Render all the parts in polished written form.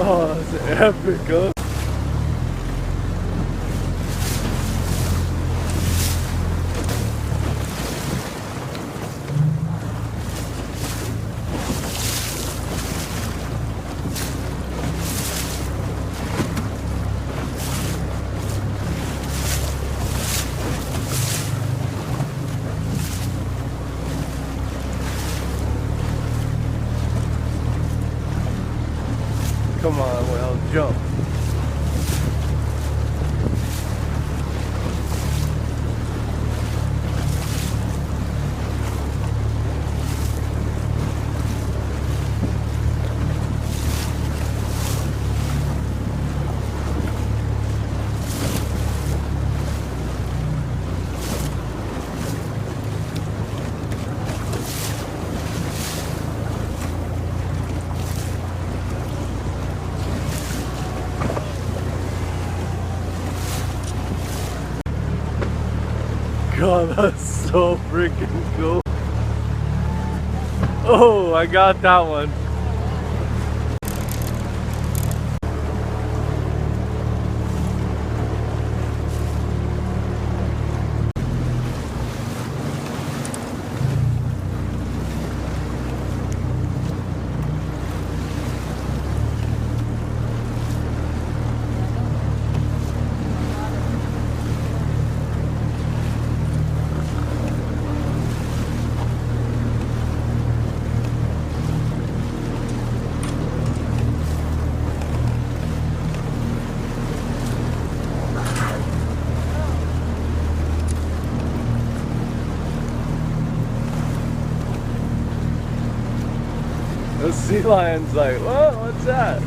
Oh, that's epic, huh? Come on, well, jump. God, that's so freaking cool. Oh, I got that one. The sea lion's like, whoa, what's that?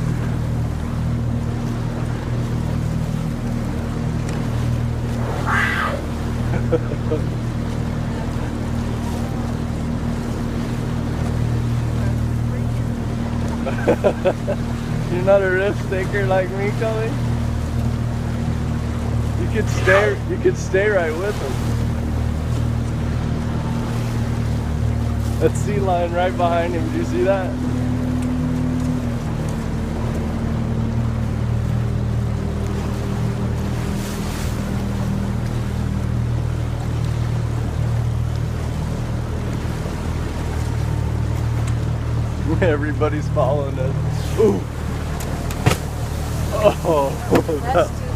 You're not a risk taker like me, Cully? You could stay right with him. That sea lion right behind him, do you see that? Everybody's following us. Ooh. Oh, That's too